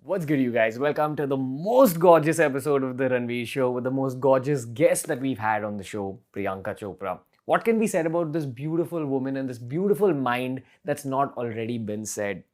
What's good, you guys? Welcome to the most gorgeous episode of the Ranveer Show with the most gorgeous guest that we've had on the show, Priyanka Chopra. What can be said about this beautiful woman and this beautiful mind that's not already been said?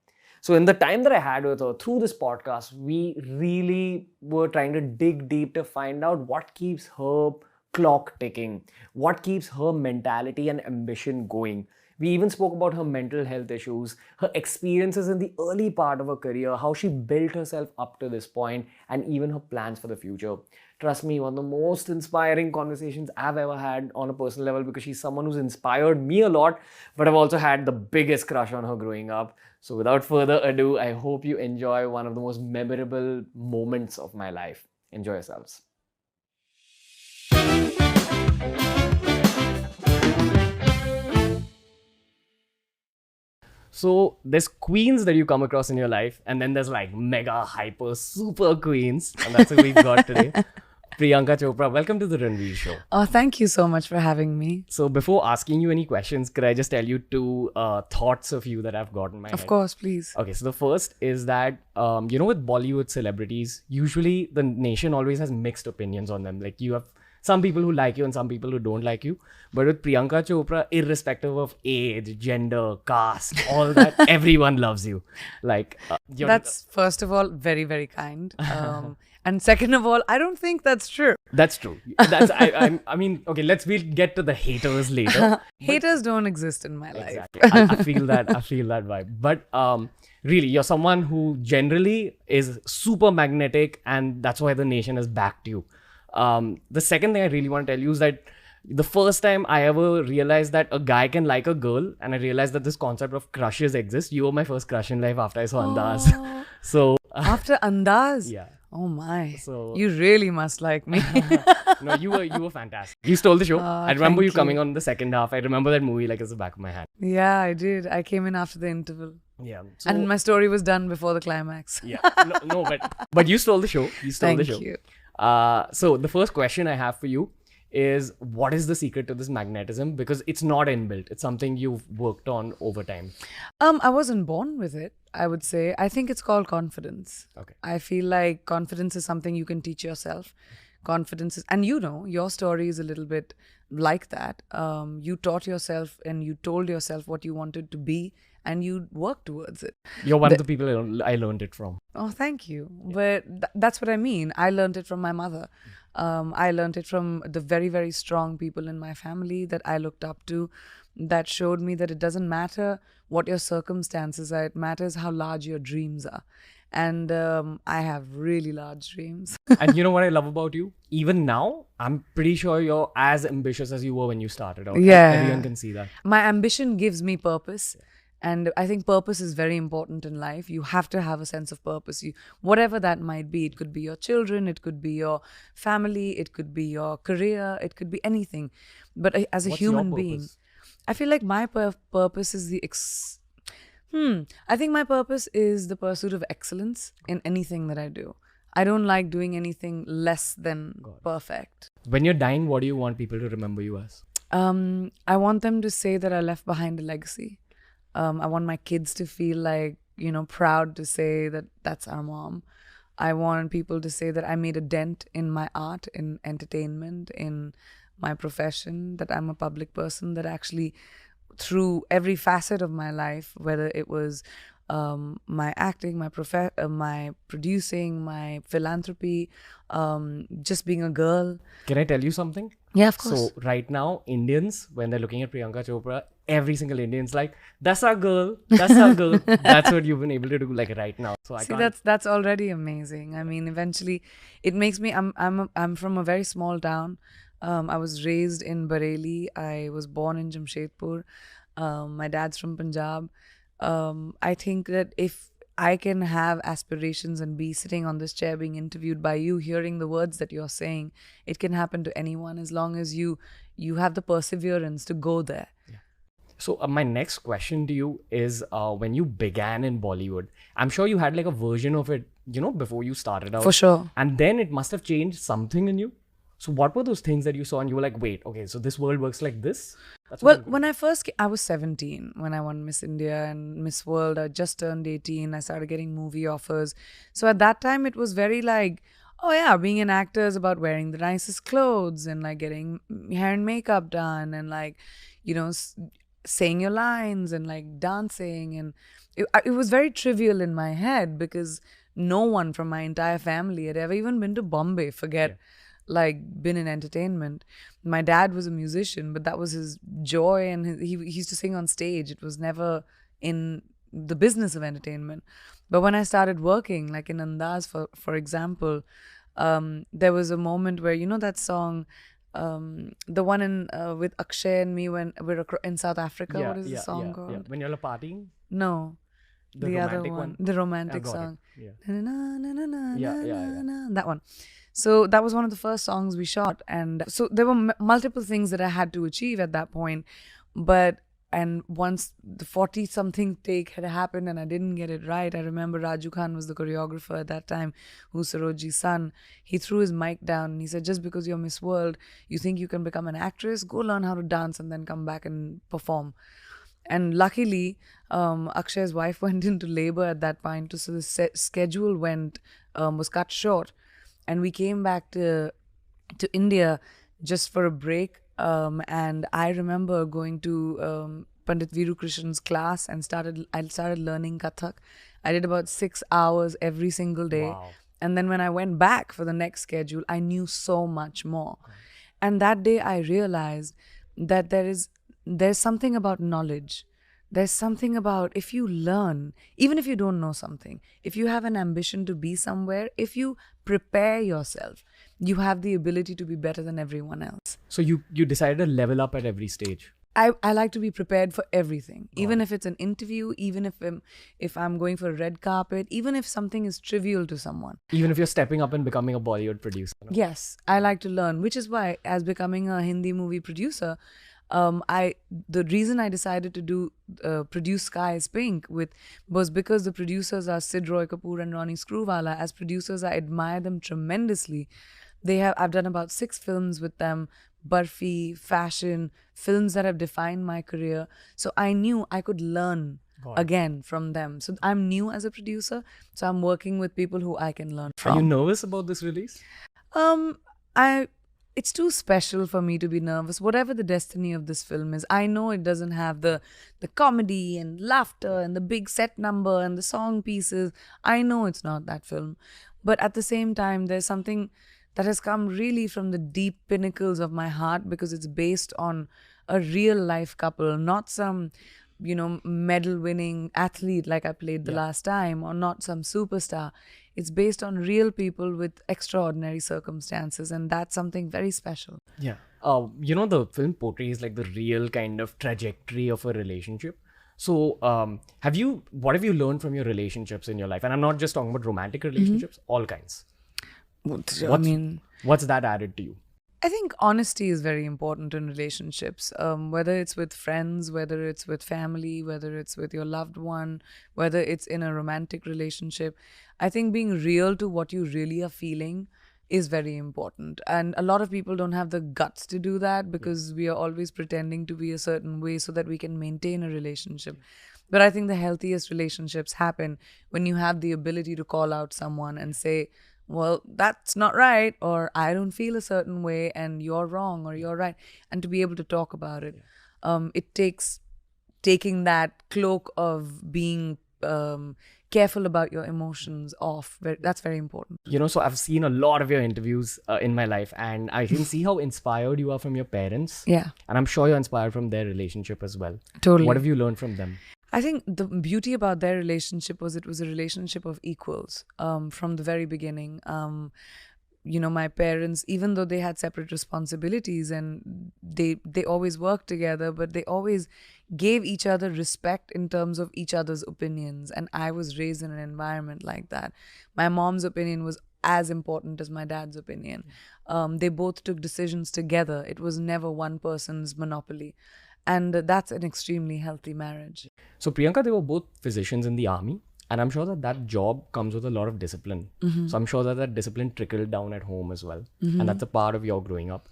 So, in the time that I had with her through this podcast, we really were trying to dig deep to find out what keeps her clock ticking, what keeps her mentality and ambition going. We even spoke about her mental health issues, her experiences in the early part of her career, how she built herself up to this point, and even her plans for the future. Trust me, one of the most inspiring conversations I've ever had on a personal level because she's someone who's inspired me a lot, but I've also had the biggest crush on her growing up. So, without further ado, I hope you enjoy one of the most memorable moments of my life. Enjoy yourselves. So there's queens that you come across in your life, and then there's like mega hyper super queens, and that's what we've got today. Priyanka Chopra, welcome to the Ranveer Show. Oh, thank you so much for having me. So before asking you any questions, could I just tell you two thoughts of you that I've got in my head? Of course, please. Okay, so the first is that, with Bollywood celebrities, usually the nation always has mixed opinions on them. Like you have some people who like you and some people who don't like you. But with Priyanka Chopra, irrespective of age, gender, caste, all that, everyone loves you. Like That's first of all very, very kind. And second of all, I don't think that's true. That's true. I mean, okay, we'll get to the haters later. Haters don't exist in my life. Exactly. I feel that. I feel that vibe. But really, you're someone who generally is super magnetic, and that's why the nation has backed you. The second thing I really want to tell you is that the first time I ever realized that a guy can like a girl, and I realized that this concept of crushes exists, you were my first crush in life after I saw Andaz. So after Andaz? Yeah. Oh my. So you really must like me. No, you were fantastic. You stole the show. I remember thank you coming on the second half. I remember that movie like it's the back of my hand. Yeah, I did. I came in after the interval. Yeah. So, And my story was done before the climax. yeah. No, but you stole the show. You stole the show. Thank you. So the first question I have for you is, what is the secret to this magnetism? Because it's not inbuilt. It's something you've worked on over time. I wasn't born with it, I would say. I think it's called confidence. Okay. I feel like confidence is something you can teach yourself. Confidence is, and your story is a little bit like that. You taught yourself and you told yourself what you wanted to be, and you worked towards it. You're one of the people I learned it from. Oh, thank you. But that's what I mean. I learned it from my mother. I learned it from the very, very strong people in my family that I looked up to, that showed me that it doesn't matter what your circumstances are. It matters how large your dreams are. And I have really large dreams. And you know what I love about you? Even now, I'm pretty sure you're as ambitious as you were when you started out. Yeah. Everyone can see that. My ambition gives me purpose. And I think purpose is very important in life. You have to have a sense of purpose. Whatever that might be. It could be your children. It could be your family. It could be your career. It could be anything. But as a What's human your being, purpose? I feel like my purpose is I think my purpose is the pursuit of excellence in anything that I do. I don't like doing anything less than perfect. When you're dying, what do you want people to remember you as? I want them to say that I left behind a legacy. I want my kids to feel like, proud to say that that's our mom. I want people to say that I made a dent in my art, in entertainment, in my profession, that I'm a public person, that actually through every facet of my life, whether it was my acting, my producing, my philanthropy, just being a girl. Can I tell you something? Yeah, of course. So right now, Indians, when they're looking at Priyanka Chopra, every single Indian's like, that's our girl, that's our girl. That's what you've been able to do like right now. So I See, can't... that's already amazing. I mean, eventually, it makes me. I'm from a very small town. I was raised in Bareilly. I was born in Jamshedpur. My dad's from Punjab. I think that if I can have aspirations and be sitting on this chair being interviewed by you, hearing the words that you're saying, it can happen to anyone as long as you have the perseverance to go there. Yeah. So my next question to you is, when you began in Bollywood, I'm sure you had like a version of it, before you started out. For sure. And then it must have changed something in you. So what were those things that you saw and you were like, wait, okay, so this world works like this? That's what Well, I'm when I first I was 17 when I won Miss India and Miss World. I just turned 18. I started getting movie offers. So at that time, it was very like, oh yeah, being an actor is about wearing the nicest clothes and like getting hair and makeup done and like, you know, saying your lines and like dancing. And it was very trivial in my head because no one from my entire family had ever even been to Bombay. Forget like been in entertainment. My dad was a musician, but that was his joy, and he used to sing on stage. It was never in the business of entertainment. But when I started working, like in Andaz, for example, there was a moment where, you know, that song, the one in with Akshay and me when we're in South Africa. Yeah, what is the song called? When you're partying, No, the the other romantic one, one. the I romantic got it. song. Yeah. Na, na, na, na, na, Yeah, na, yeah, na, yeah. na, that one. So that was one of the first songs we shot, and so there were multiple things that I had to achieve at that point. But and once the 40 something take had happened and I didn't get it right, I remember Raju Khan was the choreographer at that time, who's Sarojji's son. He threw his mic down and he said, just because you're Miss World, you think you can become an actress? Go learn how to dance and then come back and perform. And luckily, Akshay's wife went into labor at that point, so the schedule was cut short, and we came back to India just for a break. And I remember going to Pandit Viru Krishn's class and I started learning Kathak. I did about 6 hours every single day. Wow. And then when I went back for the next schedule, I knew so much more. And that day I realized that there's something about knowledge. There's something about if you learn, even if you don't know something, if you have an ambition to be somewhere, if you prepare yourself, you have the ability to be better than everyone else. So you decided to level up at every stage. I like to be prepared for everything, even if it's an interview, even if I'm going for a red carpet, even if something is trivial to someone. Even if you're stepping up and becoming a Bollywood producer. Yes, I like to learn, which is why, as becoming a Hindi movie producer, the reason I decided to produce Sky is Pink was because the producers are Sid Roy Kapoor and Ronnie Screwvala. As producers, I admire them tremendously. I've done about 6 films with them, Barfi, Fashion, films that have defined my career. So I knew I could learn again from them. So I'm new as a producer, so I'm working with people who I can learn from. Are you nervous about this release? It's too special for me to be nervous. Whatever the destiny of this film is, I know it doesn't have the comedy and laughter and the big set number and the song pieces. I know it's not that film. But at the same time, there's something that has come really from the deep pinnacles of my heart because it's based on a real life couple, not some, medal winning athlete like I played the last time, or not some superstar. It's based on real people with extraordinary circumstances, and that's something very special. Yeah. The film portrays like the real kind of trajectory of a relationship. So, what have you learned from your relationships in your life? And I'm not just talking about romantic relationships, all kinds. What's that added to you? I think honesty is very important in relationships, whether it's with friends, whether it's with family, whether it's with your loved one, whether it's in a romantic relationship. I think being real to what you really are feeling is very important. And a lot of people don't have the guts to do that because we are always pretending to be a certain way so that we can maintain a relationship. But I think the healthiest relationships happen when you have the ability to call out someone and say, well, that's not right, or I don't feel a certain way and you're wrong or you're right, and to be able to talk about it. It takes taking that cloak of being careful about your emotions off. That's very important. So I've seen a lot of your interviews in my life, and I can see how inspired you are from your parents. Yeah. And I'm sure you're inspired from their relationship as well. Totally. What have you learned from them? I think the beauty about their relationship was it was a relationship of equals from the very beginning. My parents, even though they had separate responsibilities and they always worked together, but they always gave each other respect in terms of each other's opinions. And I was raised in an environment like that. My mom's opinion was as important as my dad's opinion. They both took decisions together. It was never one person's monopoly. And that's an extremely healthy marriage. So Priyanka, they were both physicians in the army. And I'm sure that that job comes with a lot of discipline. So I'm sure that that discipline trickled down at home as well. And that's a part of your growing up.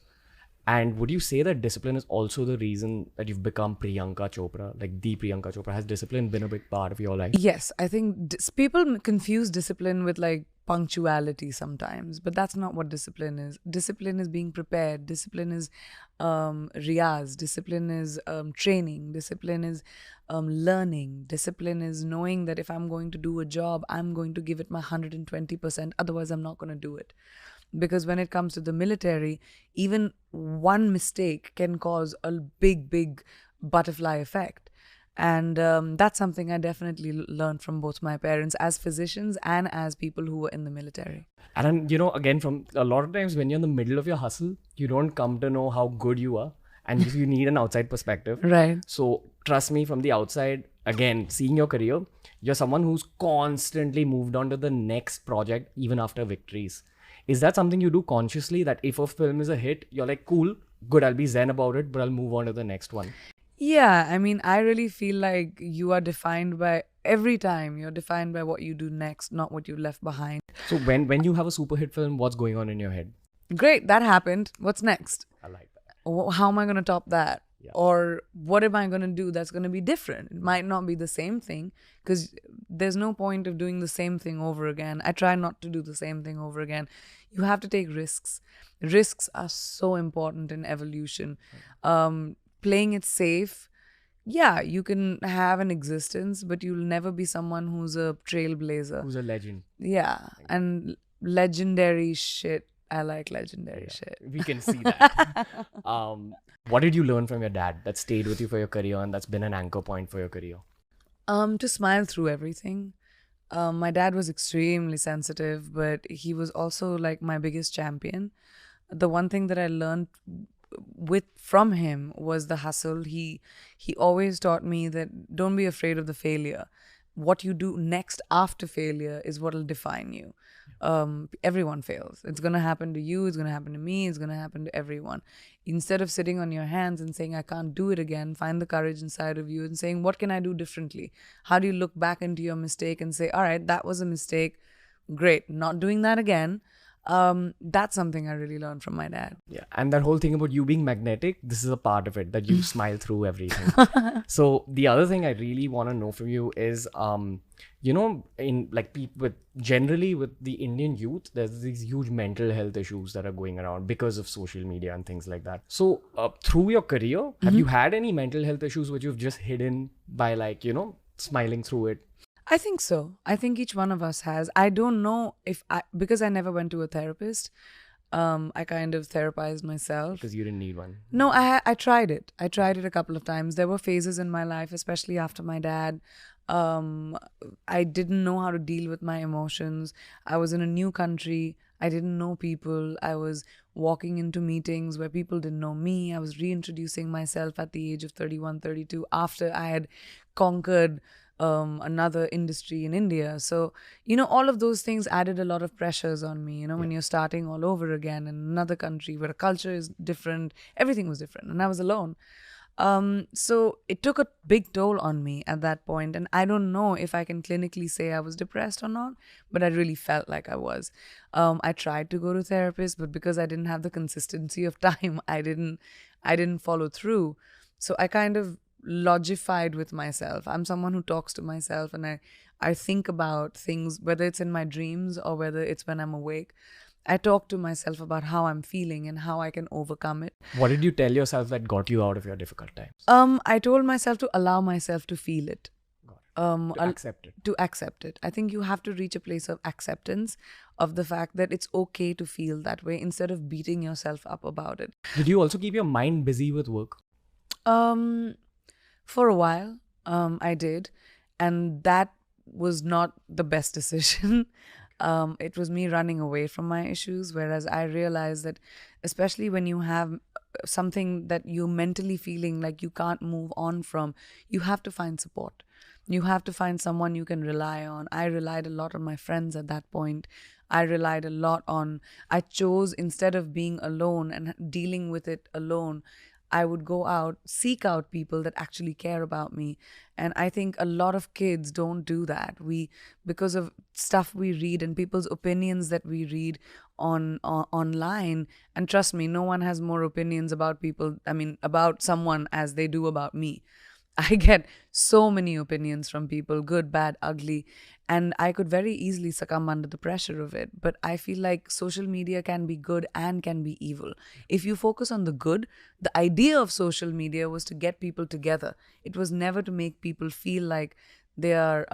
And would you say that discipline is also the reason that you've become Priyanka Chopra, like the Priyanka Chopra? Has discipline been a big part of your life? Yes, I think people confuse discipline with like punctuality sometimes, but that's not what discipline is. Discipline is being prepared. Discipline is riyaz. Discipline is training. Discipline is learning. Discipline is knowing that if I'm going to do a job, I'm going to give it my 120%. Otherwise, I'm not going to do it. Because when it comes to the military, even one mistake can cause a big butterfly effect. And that's something I definitely learned from both my parents as physicians and as people who were in the military. And then, you know, again, from a lot of times when you're in the middle of your hustle, you don't come to know how good you are. And you need an outside perspective. Right. So trust me, from the outside, again, seeing your career, you're someone who's constantly moved on to the next project, even after victories. Is that something you do consciously, that if a film is a hit, you're like, cool, good, I'll be zen about it, but I'll move on to the next one? Yeah, I mean, I really feel like you are defined by every time you're defined by what you do next, not what you left behind. So when you have a super hit film, what's going on in your head? Great, that happened. What's next? I like that. How am I going to top that? Yeah. Or what am I going to do that's going to be different? It might not be the same thing, because there's no point of doing the same thing over again. I try not to do the same thing over again. You have to take risks. Risks are so important in evolution. Playing it safe, yeah, you can have an existence, but you'll never be someone who's a trailblazer. Who's a legend? Yeah, and legendary shit. I like legendary shit. We can see that. What did you learn from your dad that stayed with you for your career and that's been an anchor point for your career? To smile through everything. My dad was extremely sensitive, but he was also like my biggest champion. The one thing that I learned from him was the hustle. He always taught me that don't be afraid of the failure. What you do next after failure is what will define you. Everyone fails. It's going to happen to you. It's going to happen to me. It's going to happen to everyone. Instead of sitting on your hands and saying, I can't do it again, find the courage inside of you and saying, what can I do differently? How do you look back into your mistake and say, all right, that was a mistake. Great. Not doing that again. That's something I really learned from my dad. Yeah, and that whole thing about you being magnetic, this is a part of it, that you smile through everything. So the other thing I really want to know from you is, you know, in like generally with the Indian youth, there's these huge mental health issues that are going around because of social media and things like that. So through your career, have you had any mental health issues which you've just hidden by, like, you know, smiling through it? I think so. I think each one of us has. I don't know because I never went to a therapist. I kind of therapized myself. Because you didn't need one. No, I tried it. I tried it a couple of times. There were phases in my life, especially after my dad. I didn't know how to deal with my emotions. I was in a new country. I didn't know people. I was walking into meetings where people didn't know me. I was reintroducing myself at the age of 31, 32 after I had conquered another industry in India. So, you know, all of those things added a lot of pressures on me, you know, when you're starting all over again in another country where a culture is different, everything was different, and I was alone. So it took a big toll on me at that point, and I don't know if I can clinically say I was depressed or not, but I really felt like I was. I tried to go to therapists, but because I didn't have the consistency of time, I didn't follow through. So I kind of logified with myself. I'm someone who talks to myself, and I think about things, whether it's in my dreams or whether it's when I'm awake. I talk to myself about how I'm feeling and how I can overcome it. What did you tell yourself that got you out of your difficult times? I told myself to allow myself to feel it. To accept it. To accept it. I think you have to reach a place of acceptance of the fact that it's okay to feel that way instead of beating yourself up about it. Did you also keep your mind busy with work? For a while, I did. And that was not the best decision. It was me running away from my issues, whereas I realized that especially when you have something that you're mentally feeling like you can't move on from, you have to find support. You have to find someone you can rely on. I relied a lot on my friends at that point. I chose, instead of being alone and dealing with it alone, I would go out, seek out people that actually care about me. And I think a lot of kids don't do that. Because of stuff we read and people's opinions that we read online, and trust me, no one has more opinions about people, I mean, about someone as they do about me. I get so many opinions from people, good, bad, ugly, and I could very easily succumb under the pressure of it. But I feel like social media can be good and can be evil. If you focus on the good, the idea of social media was to get people together. It was never to make people feel like they are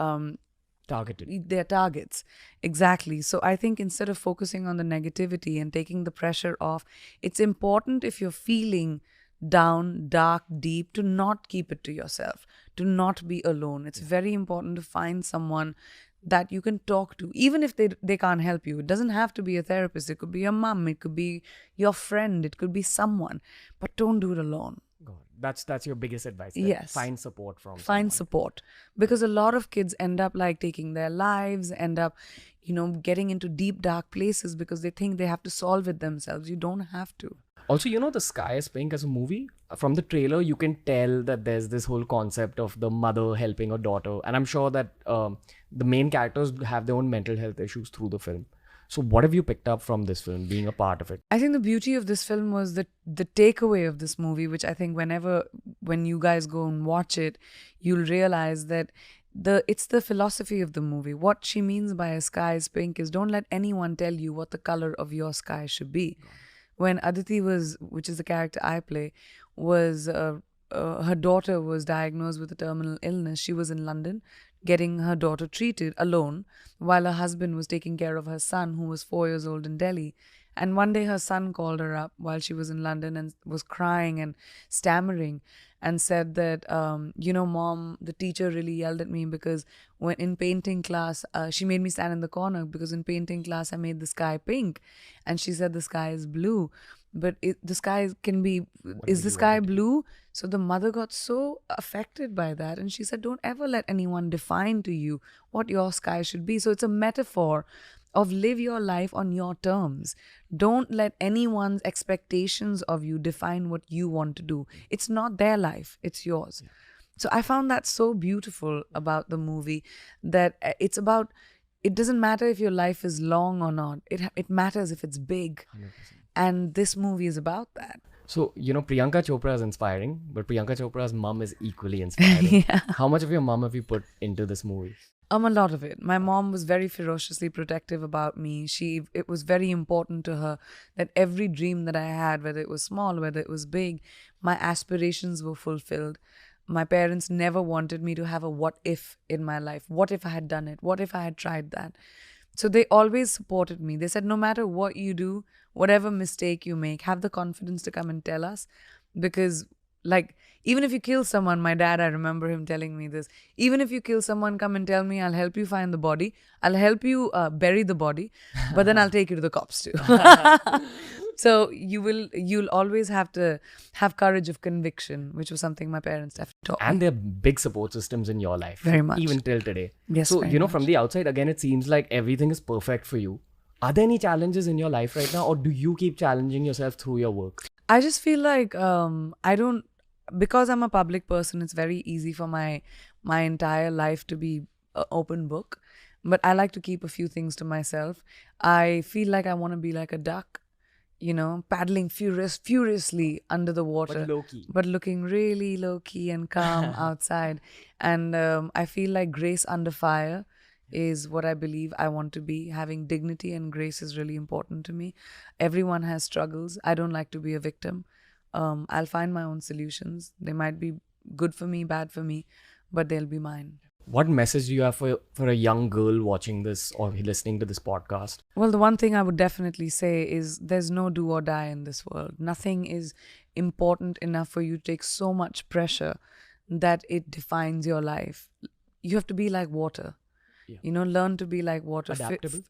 Targeted. their targets. Exactly. So I think instead of focusing on the negativity and taking the pressure off, it's important, if you're feeling down, dark, deep, to not keep it to yourself, to not be alone. It's very important to find someone that you can talk to, even if they can't help you. It doesn't have to be a therapist. It could be your mom, it could be your friend, it could be someone, but don't do it alone. God, that's your biggest advice. That Yes. Find support from Find someone. support, because a lot of kids end up like taking their lives, end up getting into deep dark places because they think they have to solve it themselves. You don't have to. Also, The Sky is Pink as a movie, from the trailer, you can tell that there's this whole concept of the mother helping her daughter. And I'm sure that the main characters have their own mental health issues through the film. So what have you picked up from this film, being a part of it? I think the beauty of this film was the takeaway of this movie, which I think when you guys go and watch it, you'll realize that it's the philosophy of the movie. What she means by a sky is pink is, don't let anyone tell you what the color of your sky should be. When Aditi which is the character I play, her daughter was diagnosed with a terminal illness. She was in London getting her daughter treated alone, while her husband was taking care of her son, who was 4 years old, in Delhi. And one day her son called her up while she was in London and was crying and stammering and said that, Mom, the teacher really yelled at me because when in painting class, she made me stand in the corner because in painting class, I made the sky pink. And she said the sky is blue. But the sky can be, is the sky blue? So the mother got so affected by that. And she said, don't ever let anyone define to you what your sky should be. So it's a metaphor of live your life on your terms. Don't let anyone's expectations of you define what you want to do. It's not their life, it's yours. Yeah. So I found that so beautiful about the movie, that it's about, it doesn't matter if your life is long or not. It matters if it's big. 100%. And this movie is about that. So, Priyanka Chopra is inspiring, but Priyanka Chopra's mom is equally inspiring. Yeah. How much of your mom have you put into this movie? A lot of it. My mom was very ferociously protective about me. It was very important to her that every dream that I had, whether it was small, whether it was big, my aspirations were fulfilled. My parents never wanted me to have a what if in my life. What if I had done it? What if I had tried that? So they always supported me. They said, no matter what you do, whatever mistake you make, have the confidence to come and tell us. Because even if you kill someone, my dad, I remember him telling me this, even if you kill someone, come and tell me, I'll help you find the body. I'll help you bury the body, but then I'll take you to the cops too. So you'll always have to have courage of conviction, which was something my parents definitely taught me. And they're big support systems in your life. Very much. Even till today. Yes, so, very much. From the outside, again, it seems like everything is perfect for you. Are there any challenges in your life right now, or do you keep challenging yourself through your work? I just feel like because I'm a public person, it's very easy for my entire life to be an open book. But I like to keep a few things to myself. I feel like I want to be like a duck, paddling furiously under the water. But low-key. But looking really low-key and calm outside. And I feel like grace under fire is what I believe I want to be. Having dignity and grace is really important to me. Everyone has struggles. I don't like to be a victim. I'll find my own solutions. They might be good for me, bad for me, but they'll be mine. What message do you have for a young girl watching this or listening to this podcast? Well, the one thing I would definitely say is there's no do or die in this world. Nothing is important enough for you to take so much pressure that it defines your life. You have to be like water. Yeah. Learn to be like water.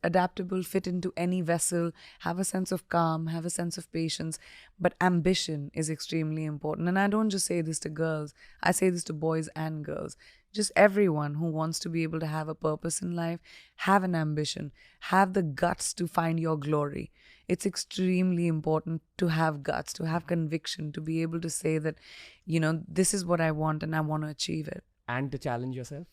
Adaptable, fit into any vessel, have a sense of calm, have a sense of patience. But ambition is extremely important. And I don't just say this to girls. I say this to boys and girls. just everyone who wants to be able to have a purpose in life, have an ambition, have the guts to find your glory. It's extremely important to have guts, to have conviction, to be able to say that, this is what I want and I want to achieve it. And to challenge yourself?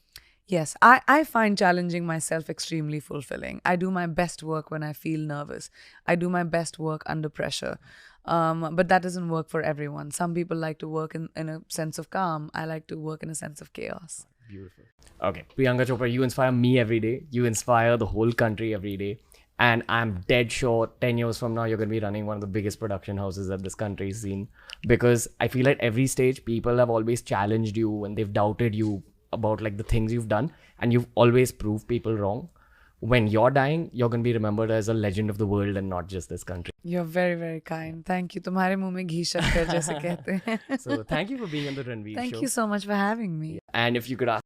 Yes, I find challenging myself extremely fulfilling. I do my best work when I feel nervous. I do my best work under pressure. But that doesn't work for everyone. Some people like to work in a sense of calm. I like to work in a sense of chaos. Beautiful. Okay, Priyanka Chopra, you inspire me every day. You inspire the whole country every day. And I'm dead sure 10 years from now, you're going to be running one of the biggest production houses that this country's seen. Because I feel at every stage, people have always challenged you and they've doubted you about like the things you've done. And you've always proved people wrong. When you're dying, you're going to be remembered as a legend of the world and not just this country. You're very, very kind. Thank you. तुम्हारे मुंह में घी शक्कर जैसे कहते हैं. So thank you for being on the Ranveer show. Thank you so much for having me. And if you could ask